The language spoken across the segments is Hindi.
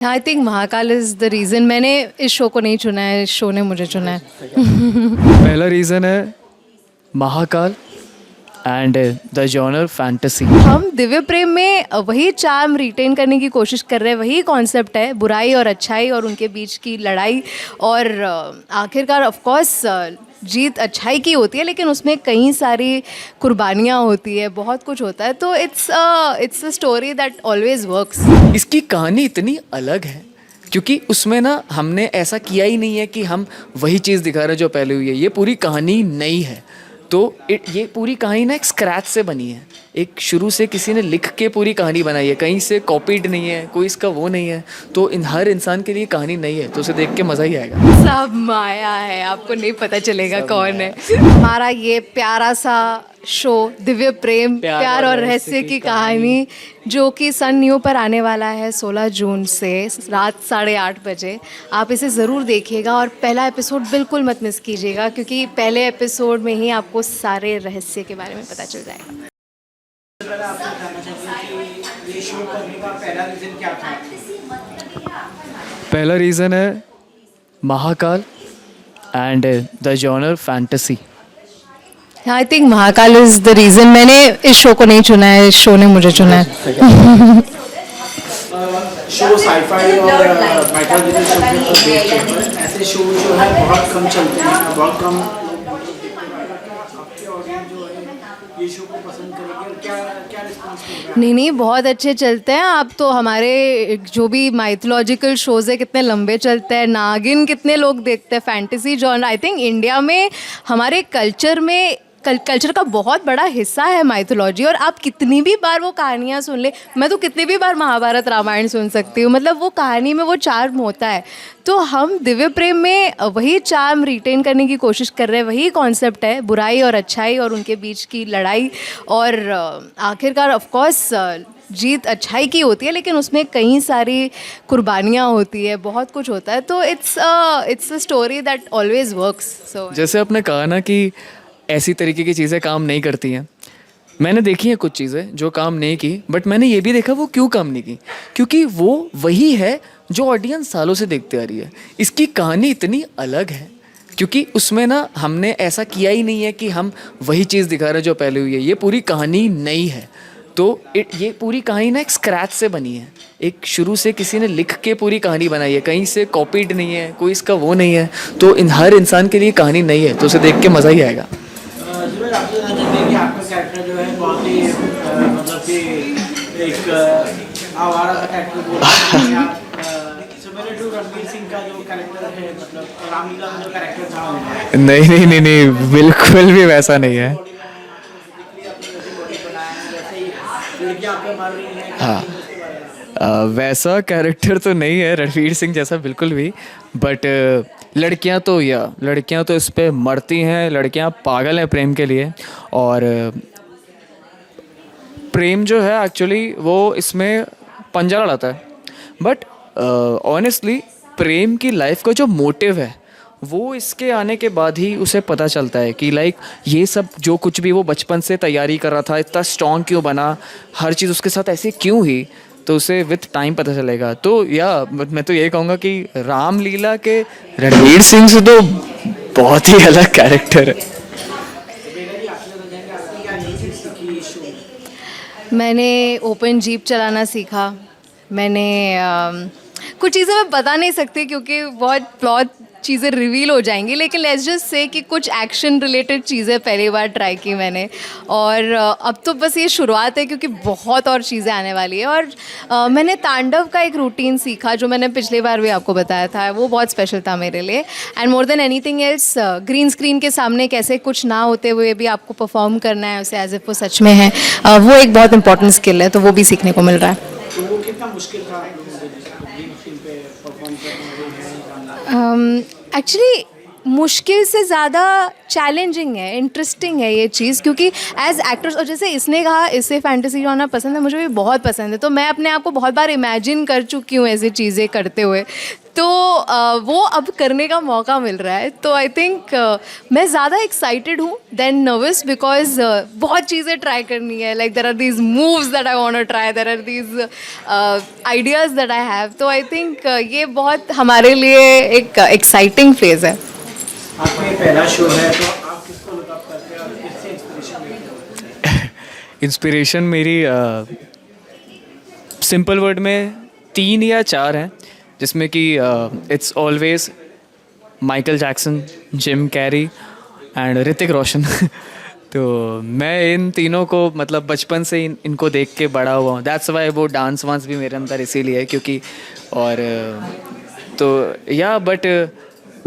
I think Mahakal is the reason. मैंने इस शो को नहीं चुना है, इस शो ने मुझे चुना है। पहला रीज़न है Mahakal and the genre fantasy. हम दिव्य प्रेम में वही चार्म रिटेन करने की कोशिश कर रहे हैं, वही कॉन्सेप्ट है, बुराई और अच्छाई और उनके बीच की लड़ाई। और आखिरकार ऑफ कोर्स जीत अच्छाई की होती है, लेकिन उसमें कई सारी कुर्बानियाँ होती है, बहुत कुछ होता है। तो it's a story that always works. इसकी कहानी इतनी अलग है क्योंकि उसमें ना हमने ऐसा किया ही नहीं है कि हम वही चीज़ दिखा रहे हैं जो पहले हुई है। ये पूरी कहानी नई है। तो ये पूरी कहानी ना एक स्क्रैच से बनी है। एक शुरू से किसी ने लिख के पूरी कहानी बनाई है, कहीं से कॉपीड नहीं है, कोई इसका वो नहीं है। तो हर इंसान के लिए कहानी नई है, तो उसे देख के मज़ा ही आएगा। सब माया है, आपको नहीं पता चलेगा कौन है। हमारा ये प्यारा सा शो दिव्य प्रेम, प्यार और रहस्य की कहानी, जो कि सन न्यू पर आने वाला है 16 जून से रात 8:30 बजे। आप इसे ज़रूर देखिएगा और पहला एपिसोड बिल्कुल मत मिस कीजिएगा, क्योंकि पहले एपिसोड में ही आपको सारे रहस्य के बारे में पता चल जाएगा। पहला रीज़न है Mahakal and the genre fantasy. I think Mahakal is the reason. मैंने इस शो को नहीं चुना है, इस शो ने मुझे चुना है। शो साईफाई और माइथोलॉजिकल शो के ऊपर बेस्ड है। ऐसे शो जो है बहुत कम चलते हैं, बहुत कम आपके ऑडियंस जो है ये शो को पसंद करेंगे। और क्या क्या रिस्पॉन्स मिल रहा है? नहीं, बहुत अच्छे चलते हैं। आप तो हमारे जो भी माइथोलॉजिकल शोज़ है कितने लंबे चलते हैं, नागिन कितने लोग देखते हैं, fantasy genre. I think India में हमारे कल्चर में कल्चर का बहुत बड़ा हिस्सा है माइथोलॉजी। और आप कितनी भी बार वो कहानियाँ सुन ले, मैं तो कितनी भी बार महाभारत रामायण सुन सकती हूँ, मतलब वो कहानी में वो चार्म होता है। तो हम दिव्य प्रेम में वही चार्म रिटेन करने की कोशिश कर रहे हैं, वही कॉन्सेप्ट है, बुराई और अच्छाई और उनके बीच की लड़ाई। और आखिरकार ऑफ कोर्स जीत अच्छाई की होती है, लेकिन उसमें कई सारी कुर्बानियाँ होती है, बहुत कुछ होता है। तो it's a story that always works. So जैसे आपने कहा ना कि ऐसी तरीके की चीज़ें काम नहीं करती हैं, मैंने देखी हैं कुछ चीज़ें जो काम नहीं की, बट मैंने ये भी देखा वो क्यों काम नहीं की, क्योंकि वो वही है जो ऑडियंस सालों से देखते आ रही है। इसकी कहानी इतनी अलग है क्योंकि उसमें ना हमने ऐसा किया ही नहीं है कि हम वही चीज़ दिखा रहे हैं जो पहले हुई है। ये पूरी कहानी नई है। तो ये पूरी कहानी ना एक स्क्रैच से बनी है। एक शुरू से किसी ने लिख के पूरी कहानी बनाई है, कहीं से कॉपीड नहीं है, कोई इसका वो नहीं है। तो हर इंसान के लिए कहानी नई है, तो उसे देख के मज़ा ही आएगा। जुबेर, आपसे जानना चाहते हैं कि आपका कैरेक्टर जो है बहुत ही मतलब कि एक आवारा सा कैरेक्टर बोल रहे हैं आप। सिमिलर टू रणवीर सिंह का जो कैरेक्टर है, मतलब रामलीला का जो कैरेक्टर था उनका। नहीं नहीं नहीं नहीं, बिल्कुल भी वैसा नहीं है। बॉडी बनाया है, आपने फिजिकली अपनी वैसी बॉडी बनाया है, वैसे ही लड़कियां आपको मार रही हैं। हाँ, वैसा कैरेक्टर तो नहीं है रणवीर सिंह जैसा बिल्कुल भी, बट लड़कियां तो इस पे मरती हैं। लड़कियां पागल हैं प्रेम के लिए। और प्रेम जो है एक्चुअली वो इसमें पंजा लड़ाता है, बट ऑनेस्टली प्रेम की लाइफ का जो मोटिव है वो इसके आने के बाद ही उसे पता चलता है कि लाइक ये सब जो कुछ भी वो बचपन से तैयारी कर रहा था, इतना स्ट्रॉन्ग क्यों बना, हर चीज़ उसके साथ ऐसे क्यों हुई, तो उसे विथ टाइम पता चलेगा। तो मैं तो यही कहूँगा कि रामलीला के रणवीर सिंह से तो बहुत ही अलग कैरेक्टर है। मैंने ओपन जीप चलाना सीखा। मैंने कुछ चीज़ें मैं बता नहीं सकती क्योंकि बहुत प्लॉट चीज़ें रिवील हो जाएंगी, लेकिन लेट्स जस्ट से कि कुछ एक्शन रिलेटेड चीज़ें पहली बार ट्राई की मैंने। और अब तो बस ये शुरुआत है, क्योंकि बहुत और चीज़ें आने वाली है। और मैंने तांडव का एक रूटीन सीखा जो मैंने पिछली बार भी आपको बताया था, वो बहुत स्पेशल था मेरे लिए। And more than anything else, green screen के सामने कैसे कुछ ना होते हुए भी आपको परफॉर्म करना है उसे एज इफ वो सच में है, वो एक बहुत इंपॉर्टेंट स्किल है, तो वो भी सीखने को मिल रहा है। तो वो कितना मुश्किल था आप लोगों के लिए ग्रीन स्क्रीन पे परफॉर्म करना? एक्चुअली मुश्किल से ज़्यादा चैलेंजिंग है, इंटरेस्टिंग है ये चीज़, क्योंकि एज एक्टर्स, और जैसे इसने कहा इससे फैंटेसी जॉनर पसंद है, मुझे भी बहुत पसंद है। तो मैं अपने आप को बहुत बार इमेजिन कर चुकी हूँ ऐसी चीज़ें करते हुए। तो वो अब करने का मौका मिल रहा है, तो आई थिंक मैं ज़्यादा एक्साइटेड हूँ देन नर्वस, बिकॉज बहुत चीज़ें ट्राई करनी है. Like there are these moves that I want to try, there are these ideas that I have. तो आई थिंक ये बहुत हमारे लिए एक एक्साइटिंग फेज़ है. आपका ये पहला शो है, तो आप किसको लुक अप करते हैं और किससे इंस्पिरेशन लेते हैं? इंस्पिरेशन मेरी सिंपल वर्ड में 3 या 4 हैं, जिसमें कि it's always Michael Jackson, Jim Carrey and Hrithik Roshan. तो मैं इन तीनों को मतलब बचपन से इनको देख के बड़ा हुआ हूँ. दैट्स वाई वो डांस वांस भी मेरे अंदर इसीलिए है, क्योंकि और तो या बट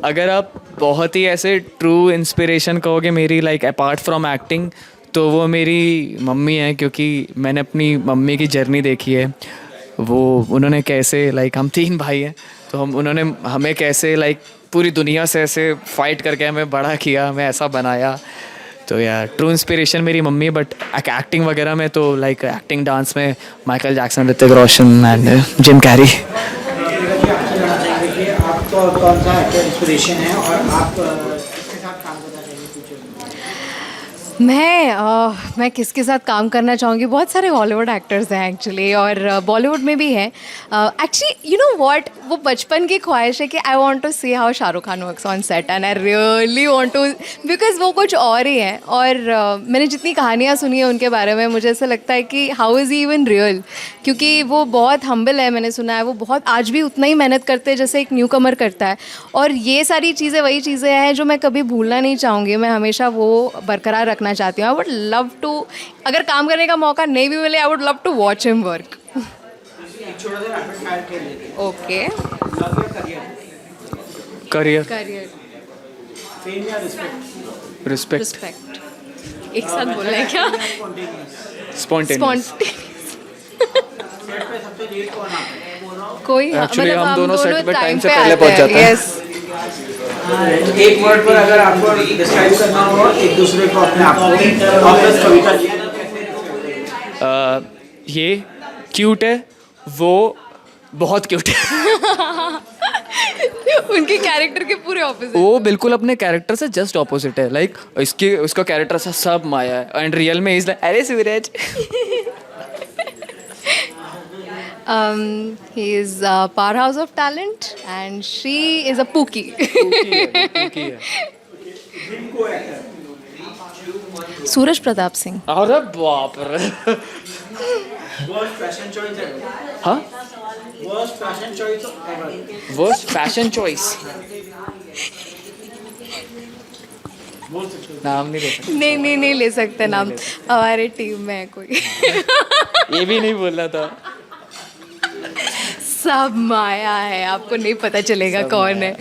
अगर आप बहुत ही ऐसे ट्रू इंस्पिरेशन कहोगे मेरी, लाइक अपार्ट फ्रॉम एक्टिंग, तो वो मेरी मम्मी है. क्योंकि मैंने अपनी मम्मी की जर्नी देखी है. वो उन्होंने कैसे लाइक हम 3 भाई हैं, तो उन्होंने हमें कैसे लाइक पूरी दुनिया से ऐसे फाइट करके हमें बड़ा किया, हमें ऐसा बनाया. तो यार ट्रू इंस्पिरेशन मेरी मम्मी. बट एक्टिंग वगैरह में तो लाइक एक्टिंग डांस में Michael Jackson, Hrithik Roshan and Jim Carrey. आपसे जानना चाहेंगे कि आपको कौन सा एक्टर इंस्पिरेशन है और आप किसके साथ काम करना चाहेंगे फ्यूचर में? मैं किसके साथ काम करना चाहूँगी, बहुत सारे हॉलीवुड एक्टर्स हैं एक्चुअली, और बॉलीवुड में भी हैं. एक्चुअली यू नो व्हाट, वो बचपन की ख्वाहिश है कि I want to see how Shahrukh Khan works on set, and I really want to, because वो कुछ और ही है. और मैंने जितनी कहानियाँ सुनी है उनके बारे में, मुझे ऐसा लगता है कि how is he even real, क्योंकि वो बहुत हम्बल है. मैंने सुना है वो बहुत आज भी उतना ही मेहनत करते हैं जैसे एक न्यू कमर करता है. और ये सारी चीज़ें वही चीज़ें हैं जो मैं कभी भूलना नहीं चाहूँगी. मैं हमेशा वो बरकरार रखना चाहती हूँ. आई वुड लव टू, अगर काम करने का मौका नहीं भी मिले, I would love to watch him work. एक छोटा सा रैपिड फायर खेल लेते हैं. ओके. लव या करियर? करियर. करियर. फेम या रिस्पेक्ट? रिस्पेक्ट. रिस्पेक्ट. एक साथ बोलना है क्या? स्पॉन्टेनियस? स्पॉन्टेनियस. सेट पे सबसे लेट कौन आता है? कोई Actually, हम दोनों set पे time से पे पहले आते पहुंच हैं. जाते हैं. Yes. तो एक वर्ड पर अगर आपको डिस्क्राइब करना हो एक दूसरे को, अपने आप को, ऑफिस कविता जी ये क्यूट है, वो बहुत क्यूट है. उनके कैरेक्टर के पूरे ऑपोजिट. वो बिल्कुल अपने कैरेक्टर से जस्ट ऑपोजिट है. लाइक उसका कैरेक्टर सा सब माया है, एंड रियल में इज लाइक अरे सूरज. He is a powerhouse of talent and she is a Pookie. सूरज प्रताप सिंह. अरे बाप रे. Worst fashion choice ever? हाँ, worst fashion choice ever? Worst fashion choice नाम नहीं ले सकते. नहीं ले सकते नाम. हमारे टीम में है कोई. ये भी नहीं बोलना था. सब माया है, आपको नहीं पता चलेगा कौन है.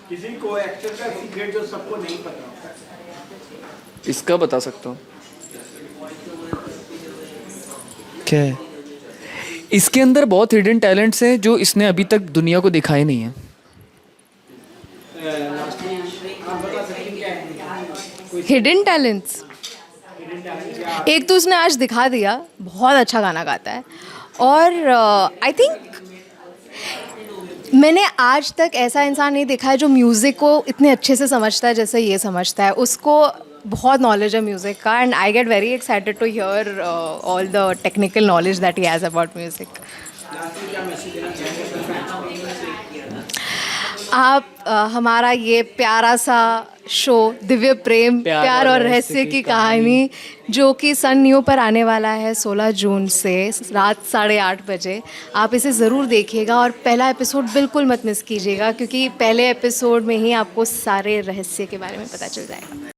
किसी को एक्टर का सीक्रेट जो सबको नहीं पता होता है? इसका बता सकता हूँ. क्या है? इसके अंदर बहुत हिडन टैलेंट्स हैं जो इसने अभी तक दुनिया को दिखाए नहीं है. आप बता सकते हैं क्या है? Hidden talents. एक तो उसने आज दिखा दिया, बहुत अच्छा गाना गाता है. और आई थिंक मैंने आज तक ऐसा इंसान नहीं देखा है जो म्यूज़िक को इतने अच्छे से समझता है जैसे ये समझता है. उसको बहुत नॉलेज है म्यूज़िक का, and I get very excited to hear all the technical knowledge that he has about music. आप हमारा ये प्यारा सा शो दिव्य प्रेम प्यार और रहस्य की कहानी, जो कि सन न्यू पर आने वाला है 16 जून से रात 8:30 बजे, आप इसे ज़रूर देखिएगा. और पहला एपिसोड बिल्कुल मत मिस कीजिएगा, क्योंकि पहले एपिसोड में ही आपको सारे रहस्य के बारे में पता चल जाएगा.